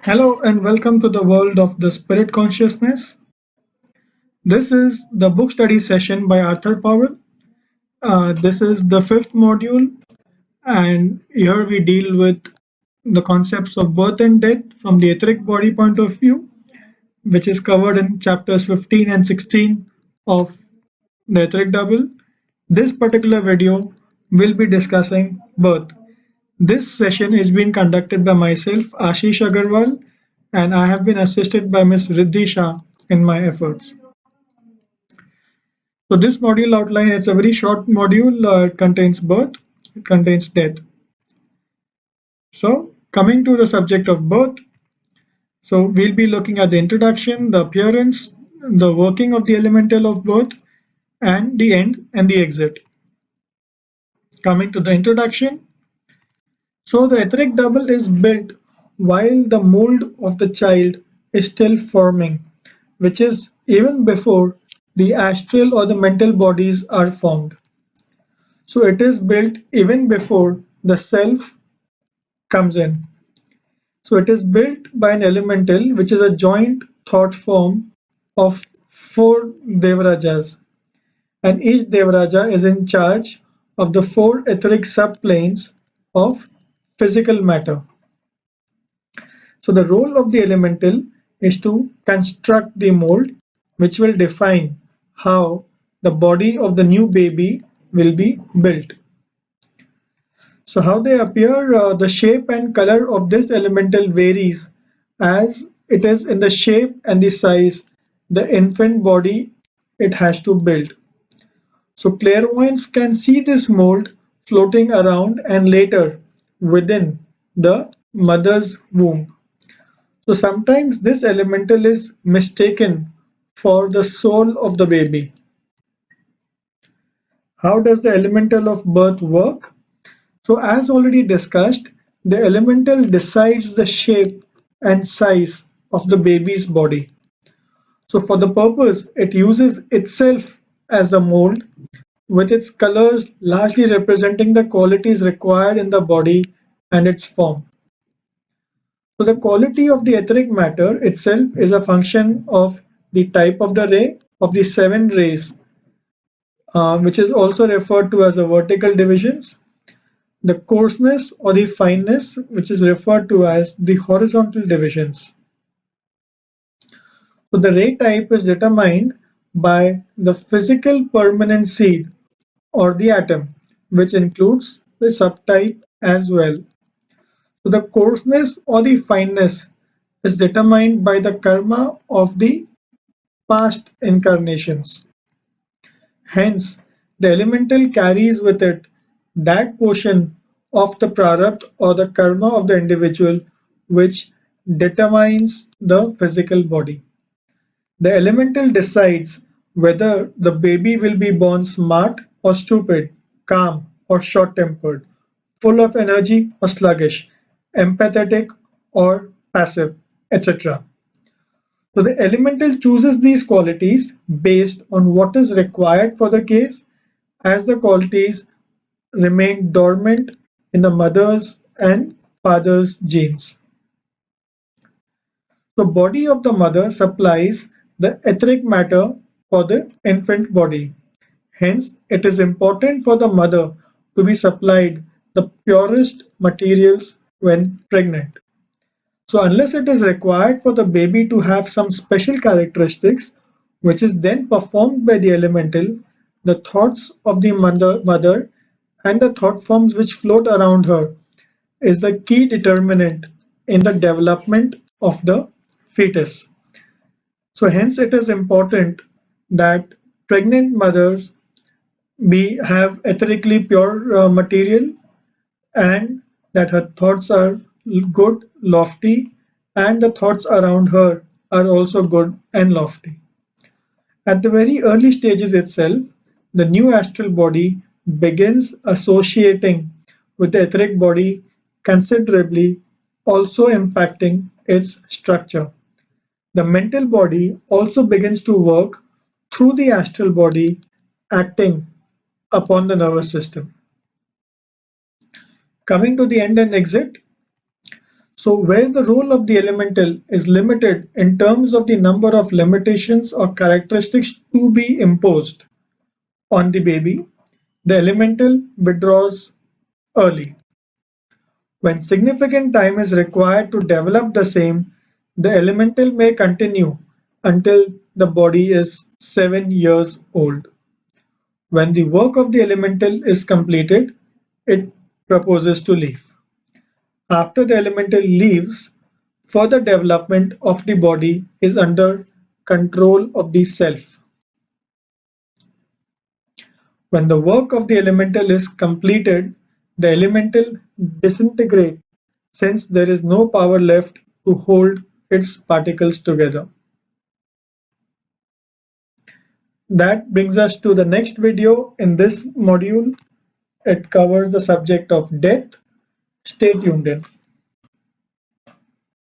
Hello and welcome to the world of the spirit consciousness. This is the book study session by Arthur Powell. This is the fifth module, and here we deal with the concepts of birth and death from the etheric body point of view, which is covered in chapters 15 and 16 of the etheric double. This particular video will be discussing birth. This session is being conducted by myself, Ashish Agarwal, and I have been assisted by Ms. Riddhi Shah in my efforts. So this module outline, it's a very short module. It contains birth, it contains death. So coming to the subject of birth, so we'll be looking at the introduction, the appearance, the working of the elemental of birth, and the end and the exit. Coming to the introduction, so the etheric double is built while the mold of the child is still forming, which is even before the astral or the mental bodies are formed. So it is built even before the self comes in. So it is built by an elemental which is a joint thought form of four Devarajas, and each Devaraja is in charge of the four etheric subplanes of physical matter. So the role of the elemental is to construct the mold which will define how the body of the new baby will be built. So how they appear, the shape and color of this elemental varies as it is in the shape and the size the infant body it has to build. So clairvoyants can see this mold floating around and later within the mother's womb. So sometimes this elemental is mistaken for the soul of the baby. How does the elemental of birth work? So as already discussed, the elemental decides the shape and size of the baby's body. So for the purpose, it uses itself as the mold, with its colors largely representing the qualities required in the body and its form. So the quality of the etheric matter itself is a function of the type of the ray of the seven rays, which is also referred to as the vertical divisions, the coarseness or the fineness, which is referred to as the horizontal divisions. So the ray type is determined by the physical permanent seed or the atom, which includes the subtype as well. So the coarseness or the fineness is determined by the karma of the past incarnations. Hence, the elemental carries with it that portion of the prarabdha or the karma of the individual which determines the physical body. The elemental decides whether the baby will be born smart or stupid, calm or short-tempered, full of energy or sluggish, empathetic or passive, etc. So the elemental chooses these qualities based on what is required for the case, as the qualities remain dormant in the mother's and father's genes. The body of the mother supplies the etheric matter for the infant body. Hence, it is important for the mother to be supplied the purest materials when pregnant. So unless it is required for the baby to have some special characteristics, which is then performed by the elemental, the thoughts of the mother and the thought forms which float around her is the key determinant in the development of the fetus. So hence it is important that pregnant mothers have etherically pure material, and that her thoughts are good, lofty, and the thoughts around her are also good and lofty. At the very early stages itself, the new astral body begins associating with the etheric body considerably, also impacting its structure. The mental body also begins to work through the astral body, acting upon the nervous system. Coming to the end and exit, So where the role of the elemental is limited in terms of the number of limitations or characteristics to be imposed on the baby, the elemental withdraws early. When significant time is required to develop the same, the elemental may continue until the body is 7 years old. When the work of the elemental is completed, it proposes to leave. After the elemental leaves, further development of the body is under control of the self. When the work of the elemental is completed, the elemental disintegrates since there is no power left to hold its particles together. That brings us to the next video in this module. It covers the subject of death. Stay tuned in.